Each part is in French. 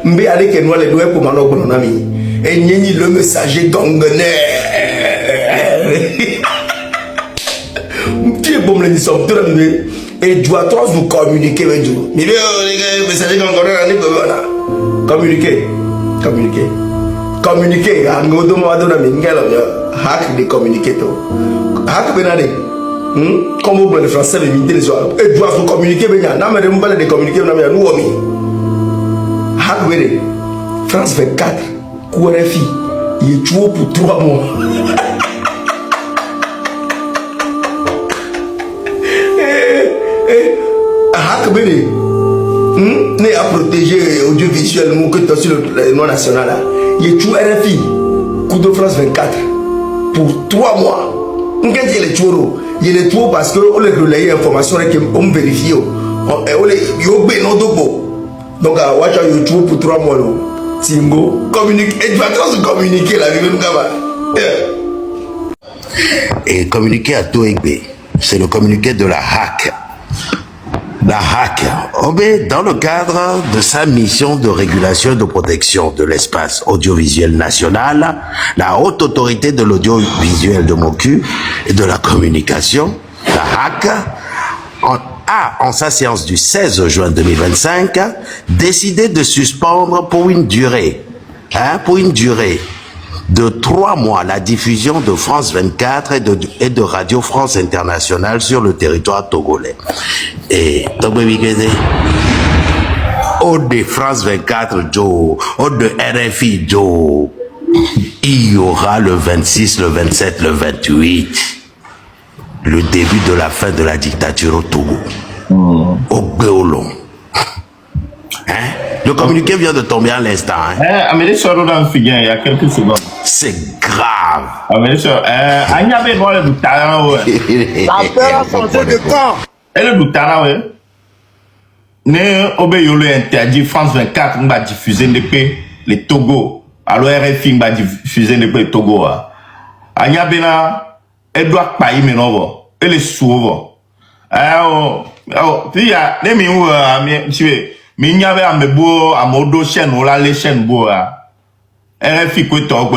Mbe allez que nous les doués pour mon ami. Et Nyeni le messager gangonais. Tu es bon, les sommes tous les et doit tous vous communiquer avec vous. Mais les messagers gangonais, communiquer. Communiquer. En gros, hack de communiquer. Hack benade. Comme vous le français, les minutes les soirs. Et doit vous communiquer. Mais non, mais vous parlez de communiquer. Nous, hack benade. France 24. Kourefi. Il est tué pour 3 mois. Hack benade. Né à protéger audiovisuel que tu as sur le nom national là. Il est tout RFI, coup de France 24 pour 3 mois. Il est tout, il est tout parce que on les relayer information et qu'on vérifie. On les yobé non dobo. Donc à watch you tout pour 3 mois. Tingo communique et tu vas tous communiquer la vie nous gaba. Et communiquer à Toegbe, c'est le communiqué de la hack. La HAC, dans le cadre de sa mission de régulation et de protection de l'espace audiovisuel national, la haute autorité de l'audiovisuel de MOCU et de la communication, la HAC, a, en sa séance du 16 juin 2025, décidé de suspendre pour une durée de 3 mois la diffusion de France 24 et de Radio France Internationale sur le territoire togolais. Et au de France 24, Joe, au de RFI, Joe, il y aura le 26, le 27, le 28, le début de la fin de la dictature au Togo, au Béolon. Le communiqué vient de tomber à l'instant. Il y a quelques secondes. C'est grave. La peur a changé de camp. Et le Boutara, ouais. Ne obéyolo interdit France 24, on va diffuser les Togo. Alors RFI, on va diffuser les Togo. Agnabena, elle doit payer maintenant. Elle est souvent. Il y a des mais il y avait un beau à modo chaîne ou la les chaînes bois. RFI quoi toi.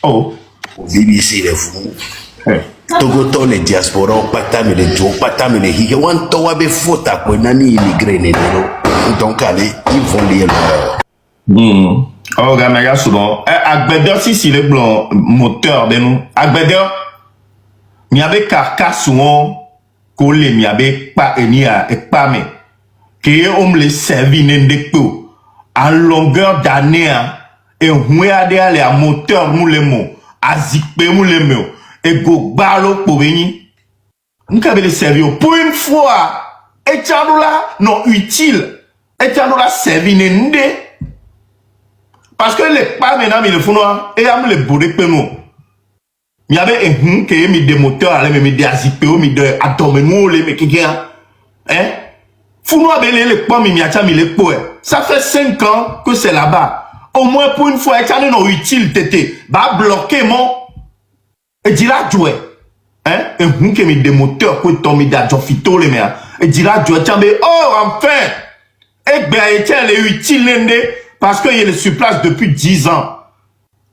Oh. BBC les fous. Togo to les diaspora pata me les jo pata me les hiye wan to wa be fota ko nani immigré ne donc allez ils vont lire leur. Oh gars mais souvent agbeder si les blancs moteur de nous agbeder mi avait carcasse souvent ko le mi avait pas enia et pas mais que on les servi n'endeko en longueur d'année et on a des aller à moteur moulemo à zikpe moulemo et go balo pour venir nous avons les servir pour une fois et là non utile et là servi n'ende parce que les pas maintenant ils le font et am les bourrer penou il y avait un qui mis des moteurs aller mais des zikpe mis de atomeno les mais qui hein Founoua belé les pommes ça fait 5 ans que c'est là-bas. Au moins pour une fois, et non utile tété. Bah bloquer mon. Et dira jouer. Et vous qui met des moteurs pour tomber d'adjofito les mères. Et dira jouer. Oh enfin. Et bien elle est utile parce qu'il est sur place depuis 10 ans.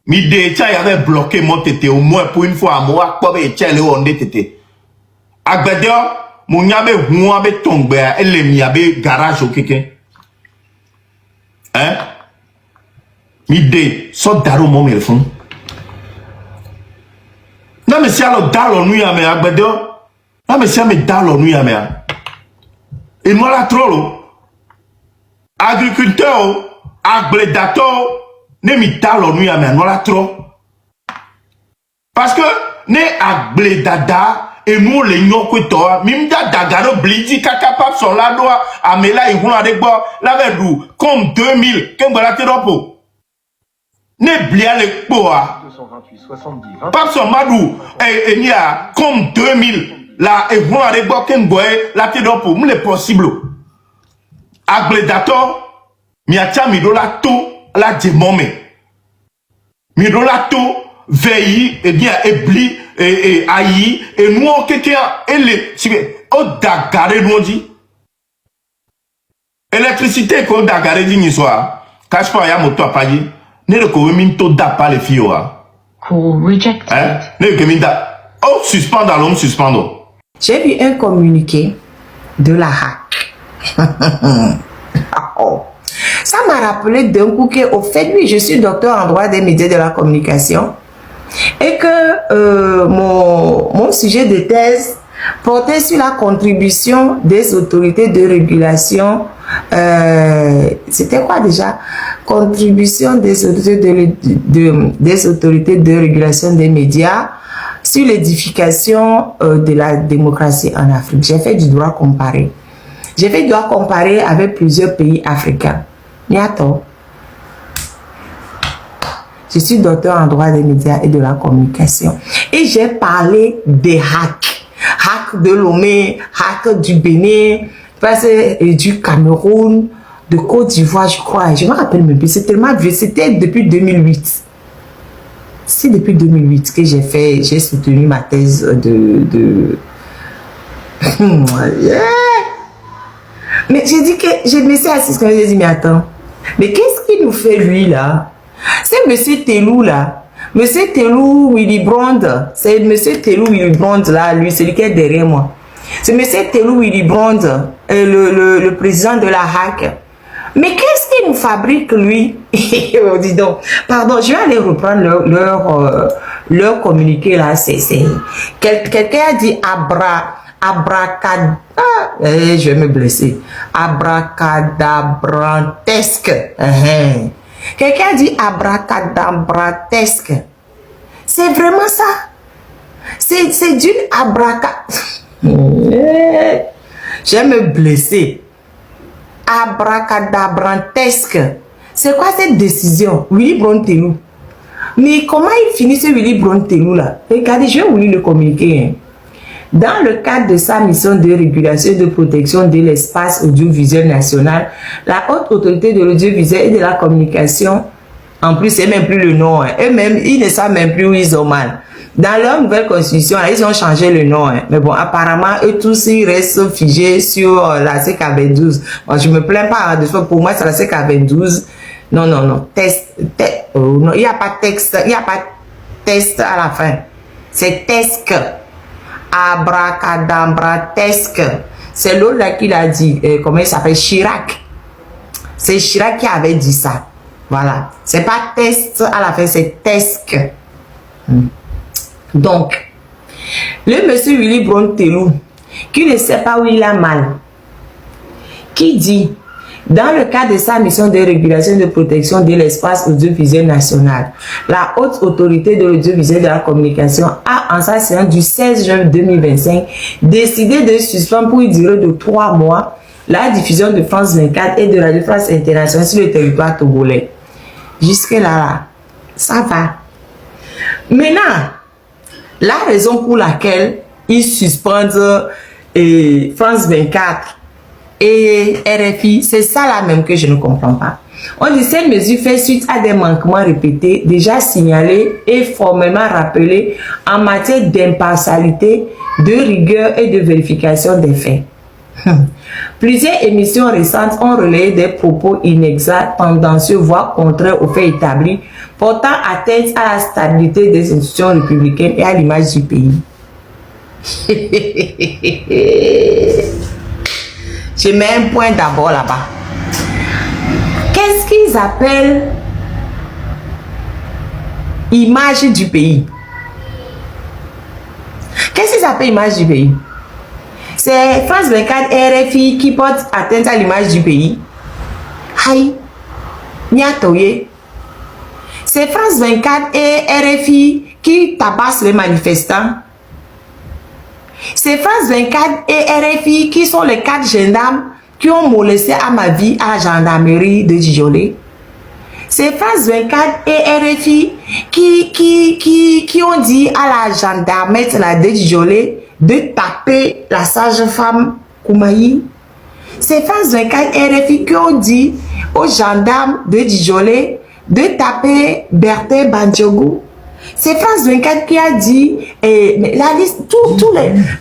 Mais il avait bloqué mon tété. Au moins pour une fois à moi, comme elle est ondé tété. Agbedia. Mon yabe huabe tombe elle miabe garage au quelqu'un mide so daro mo me fun na me sia lo dalo nu ya me agbedo na me sia me dalo nu ya me et moi la trolo agriculteur agbedato ne mi dalo nu ya me no la tro parce que ne agbedada et nous les nyons que toi mimda dagaro blidi kaka pap son la doa amela ihun adegbo la vedu comme 2000 kembo la teropo ne blia le poa 228 70 pap son madou et nia comme 2000 la ihun adegbo kembo la teropo m'le possible agledato mi acha mi do la to la demome mi do la to veille et bien ebli et aïe et nous quelqu'un et les au dagaré nous dit Électricité qu'on a garé d'une soir. Cache pas, il y a moto à payer. Ne le commis tout da pas les filles. Call rejected. Hein? Ne le commis da. Oh, suspendre, l'homme suspendre. J'ai vu un communiqué de la HAC. Oh. Ça m'a rappelé d'un coup qu'au fait, oui, je suis docteur en droit des médias et de la communication et que mon sujet de thèse portait sur la contribution des autorités de régulation. C'était quoi déjà? Contribution des autorités des autorités de régulation des médias sur l'édification de la démocratie en Afrique. J'ai fait du droit comparé. J'ai fait du droit comparé avec plusieurs pays africains. Niato. Je suis docteur en droit des médias et de la communication. Et j'ai parlé des hacks. Hack de Lomé, hack du Bénin, du Cameroun, de Côte d'Ivoire, je crois. Je me rappelle même plus. C'est tellement vieux. C'était depuis 2008. C'est depuis 2008 que j'ai soutenu ma thèse de yeah. Mais j'ai dit que je me suis assise quand j'ai dit mais attends, mais qu'est-ce qu'il nous fait lui là? C'est monsieur Telou là, monsieur Telou Willy Brand, c'est monsieur Telou Willy Brand là, lui c'est lui qui est derrière moi. C'est monsieur Telou Willy Brand, le président de la HAC. Mais qu'est-ce qu'il nous fabrique lui? Oh, dis donc, pardon, je vais aller reprendre leur communiqué là. Quelqu'un a dit abracadabra, je vais me blesser. Abracadabrantesque. Quelqu'un a dit abracadabrantesque. C'est vraiment ça. C'est d'une je vais me blesser. Abracadabrantesque. C'est quoi cette décision? Willy Brontelou. Mais comment il finit ce Willy Brontelou là? Regardez, je vais vous lire le communiqué. Hein. Dans le cadre de sa mission de régulation et de protection de l'espace audiovisuel national, la haute autorité de l'audiovisuel et de la communication, en plus, c'est même plus le nom. Hein. Eux-mêmes, ils ne savent même plus où ils ont mal. Dans leur nouvelle constitution, ils ont changé le nom. Hein. Mais bon, apparemment, eux tous, ils restent figés sur la CK22. Moi, je me plains pas hein, de ça. Pour moi, c'est la CK22. Non, non, non. Non, il n'y a pas de texte. Il n'y a pas de test à la fin. C'est tesque. Abracadabratesque. C'est l'autre là qui l'a dit. Comment il s'appelle? Chirac. C'est Chirac qui avait dit ça. Voilà. C'est pas test à la fin, c'est tesque. Donc, le monsieur Willy Brontelou, qui ne sait pas où il a mal, qui dit, dans le cadre de sa mission de régulation et de protection de l'espace audiovisuel national, la haute autorité de l'audiovisuel de la communication a, en sa séance du 16 juin 2025, décidé de suspendre pour une durée de 3 mois la diffusion de France 24 et de Radio France Internationale sur le territoire togolais. Jusque-là, ça va. Maintenant, la raison pour laquelle ils suspendent France 24 et RFI, c'est ça là même que je ne comprends pas. On dit cette mesure fait suite à des manquements répétés, déjà signalés et formellement rappelés en matière d'impartialité, de rigueur et de vérification des faits. Plusieurs émissions récentes ont relayé des propos inexacts, tendancieux, voire contraires aux faits établis, portant atteinte à la stabilité des institutions républicaines et à l'image du pays. Je mets un point d'abord là-bas. Qu'est-ce qu'ils appellent image du pays? Qu'est-ce qu'ils appellent image du pays? C'est France 24 et RFI qui portent atteinte à l'image du pays. Aïe, niatoye. C'est France 24 et RFI qui tabassent les manifestants. C'est France 24 et RFI qui sont les 4 gendarmes qui ont molesté à ma vie à la gendarmerie de Djidjolé. C'est France 24 et RFI qui ont dit à la gendarmette de Djidjolé de taper la sage-femme Koumaï. C'est France 24 et RFI qui ont dit aux gendarmes de Djidjolé de taper Berthe Bandjogu. C'est France 24 qui a dit, la liste,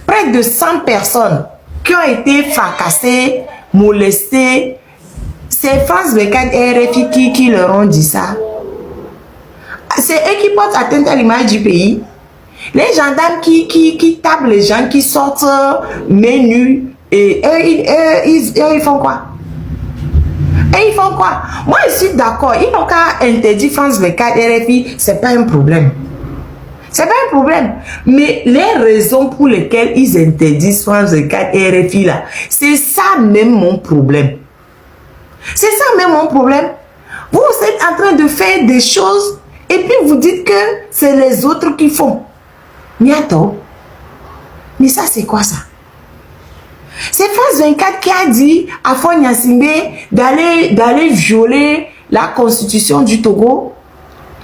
près de 100 personnes qui ont été fracassées, molestées, C'est France 24 et RFI qui leur ont dit ça. C'est eux qui portent atteinte à l'image du pays. Les gendarmes qui tapent les gens qui sortent menus et eux, ils font quoi? Et ils font quoi? Moi, je suis d'accord. Ils n'ont qu'à interdire France 24 RFI, c'est pas un problème. C'est pas un problème. Mais les raisons pour lesquelles ils interdisent France 24 RFI là, c'est ça même mon problème. C'est ça même mon problème. Vous êtes en train de faire des choses et puis vous dites que c'est les autres qui font. Niato. Mais ça, c'est quoi ça? C'est France 24 qui a dit à Fonya Simbe d'aller violer la constitution du Togo.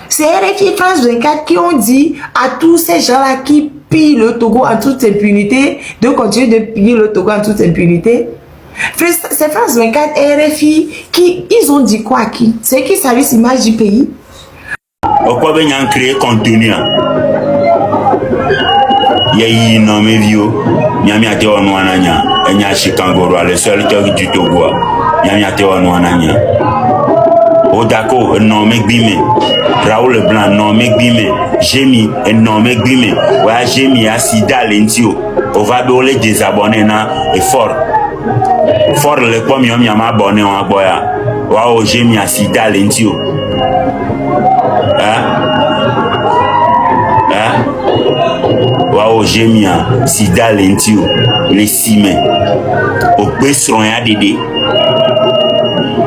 C'est RFI et France 24 qui ont dit à tous ces gens-là qui pillent le Togo en toute impunité de continuer de piller le Togo en toute impunité. C'est France 24 et RFI qui, ils ont dit quoi à qui? C'est qui salissent l'image du pays? Pourquoi ben y créé contenu? Yayi non me vio, nyami ate onu ananya, enya Chikangoro le seul qui du Togo. Nyami ate onu ananya. Odako non me gbime. Raoul Leblanc non me gbime. Jemi non me gbime. Wa Jemi asida lentio. On va doler désabonner na et fort. Fort le pomme yom yama abonné en aboya. Wa o Jemi asida lentio. Waouh, j'ai mis un sida lentio, les ciments. Au besson ya dédé.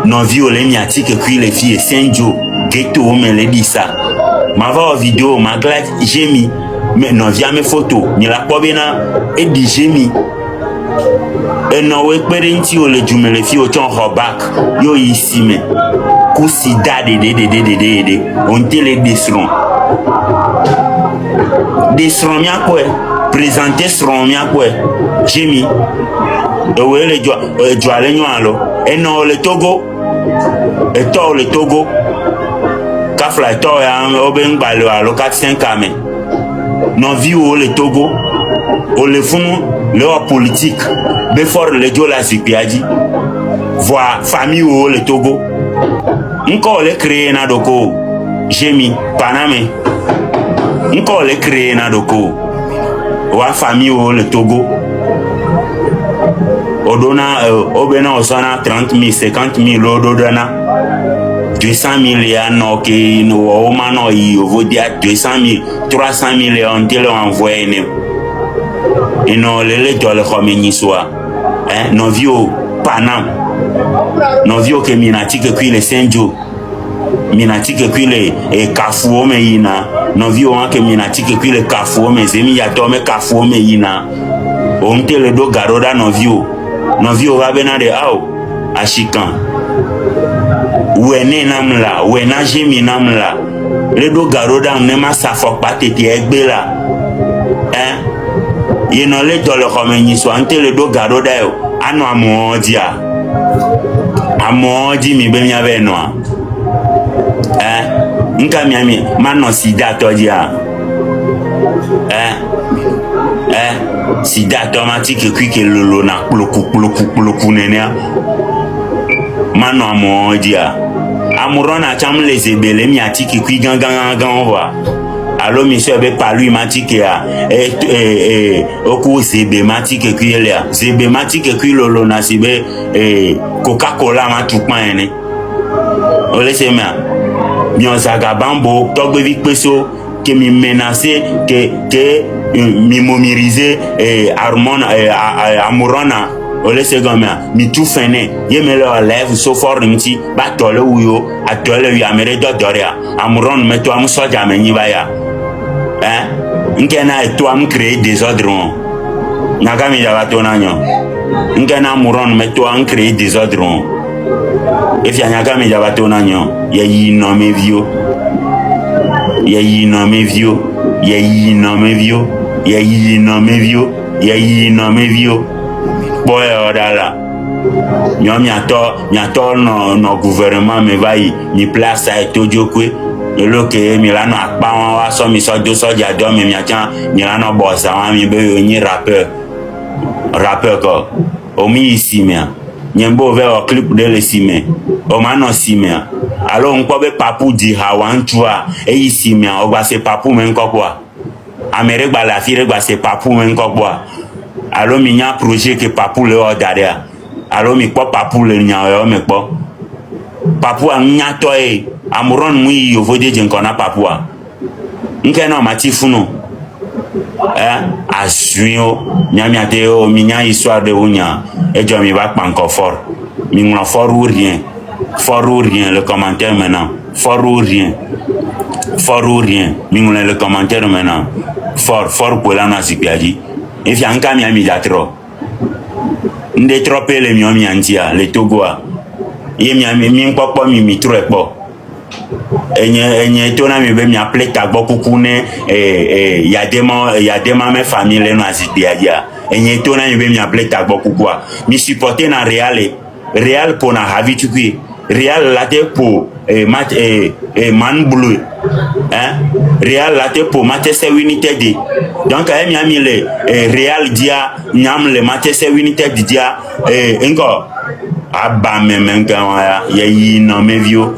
Non violé miatique que les filles Saint-Jo, ghetto, mais les dit ça. Ma va vidéo, ma glace, j'ai mis. Mais non, via mes photos, ni la pobena, et dit j'ai mis. Et non, ouais, perentio, les jumelles, les filles au temps robac, yo ici, mais. Kousida dédé, on te les desseront. Desseront bien quoi? Présenter seront bien quoi? J'ai mis. Ouais, les doigts, les noirs, et non, le Togo. Et toi, le Togo. Kafla, et toi, au ben balo, à l'ocat 5 camé. Non, vie au le Togo. Au le fond, leur politique. Before le dio la zipiadi. Voir famille au le Togo. Encore les créer na doko. J'ai mis Paname. Encore les créer na doko. Wa famille au le Togo. Odona obena osana 30 000, 50 000 odona 200 000 ya no ke no o mano yi ovodia 200 000, 300 000 et on te l'envoie ne. Et non les dollars comme ni soit. Hein, non vieux Panam. Non vieux que minati que puis les Saint-Jo. Minati que puis les Kafou me yina. Non vieux que minati que puis les Kafou me zemi ya tome Kafou me yina. On te le do garoda non vieux. Non vieux va bena de ao Achikan. Wene namla, wena jemi namla. Le do garoda ne ma sa fok pa tete egbe la. Hein? Ye non le do le comme ni so ante le do garoda yo. Ano amodia. Amodi mi be mi ave no. Hein? Nka mi ami mano sida to dia. Hein? Sida automatique que lolo na ploku nenia. Mano amodia. Amurona cham les ebele mi atiki kui gangan va. Allo monsieur be palu matike ya oku zebe matike kui elia. Zebe matike kui lolo na sibe Coca-Cola ma tukpa ene. Ole se ma. Bion saga bambo togbe vik peso que mi menacer que mi momiriser Amurona ole se gomia mi tout fene ye me le lève so fort nti ba tole uyo atole wi amere do doria Amuron me to am soja me nyiba ya nkena e to am créer désordre naga mi ya to nanyo nkena Amuron me to am créer désordre e fi anya mi ya to nanyo ye yi no me vio ye yi no me vio ye yi no me vio ye yi no me vio ye yi no me vio boy odala nyo mi ato no gouvernement me vai mi place a tojokwe lo ke mi la no apa wa so mi so do soja do mi acha mi la no boss wa mi be ni rappeur ko o mi ici mi nyembo ve o clip de le sime o mano sime alors on peut papou di hawantua e yi sime o gba se papou men ko kwa amere gba la fire gba se papou men ko kwa alors mi nya projet que papou le o daria alors mi ko papou le nya o me ko papou a nya to e amuron mu yi ovo de jenkona papou a nke na mati funo asuyo nyamiate o minya histoire de unya et je mi va pas encore fort mi ngla fort ou rien le commentaire maintenant fort ou rien mi ngla le commentaire maintenant fort pour la nasipiadi et fi anka mi ami datro nde tropé le mi omi antia le togoa ye mi popo mi tro epo enye tona mi be mi appelé tagbo kukune yadema me famille le no asipiadia enye tona mi be mi appelé tagbo kukua mi supporter na real pour na habitu qui real laté pour man bleu real laté pour Manchester United donc mi ami le real dia nyam le Manchester United dia encore aba memenga ya yi na mevio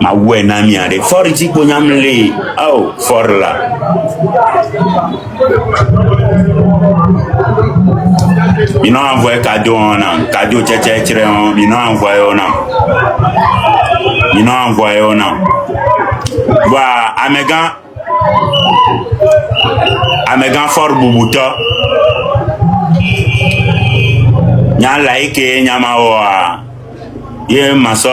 ma we na mi are for ti ko nyam le oh for la mi no envoyer cadeau tchere on mi no envoyer on wa amegan for bubuto nya like nyama wa ye maso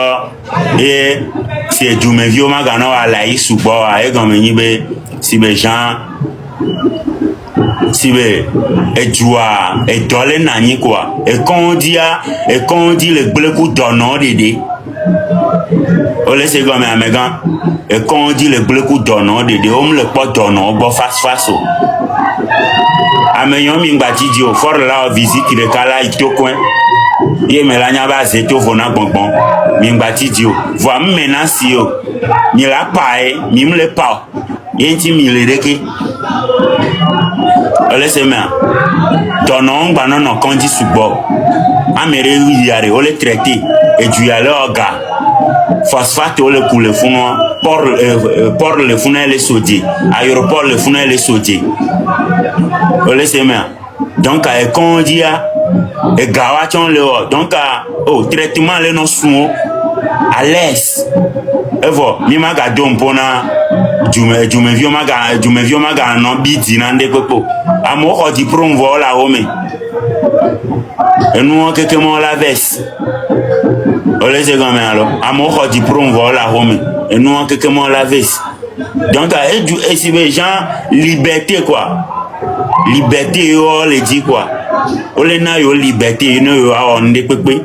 ye si ejumevio magana wa lai subo a e gan mi be si be Jean si be ejua e dole na yin quoi e kon di le gbeku dono dede o le se gan me amegan e kon di le gbeku dono dede o mu le po dono gbo face o ameyon mi ngba ti di o for la visite le kala itokwen ye me la nya ba zeto vona gbongbon mi ngba ti di o vo mena si o mi la pa e mi mu le pa ye ti mi le reke ole se me dono ngba no kon di subo amere wi yare o le traiter e du yale oga phosphate o le coule funo port le funo le sodi aéroport le funo le sodi o le se me donc e kon dia e gawa chon le o donc traitement le no suo à l'aise evo mi maga dompona jumevio maga no biti na nde pepo amo ko di promvo la home enu keke mo la veste ole se gan me alo amo ko di promvo la home enu keke mo la veste donc et si les gens liberté quoi liberté yo le dit quoi ole na yo liberté no yo a on de pepe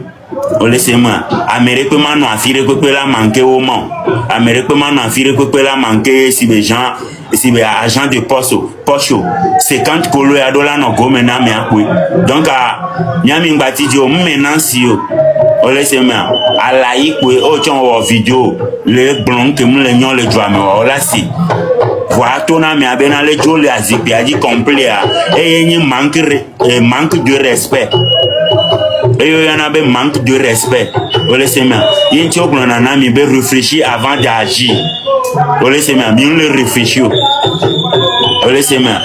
ole se ma Amérique manu afire pepe la manquer au moment Amérique manu afire pepe la manquer si les gens si les agents de poste 50 kolo ya dollar no go mena me akwe donc nyami ngbati di o mena si o ole se ma ala ikwe o chon wo video le blon ke mu le nyon le dwa me o la si voilà tona me abena le joli azipi aji complet et y manque de respect et y en a be manque de respect o le se ma yin ti okun na mi be réfléchir avant d'agir o le se ma mi le réfléchir o le se ma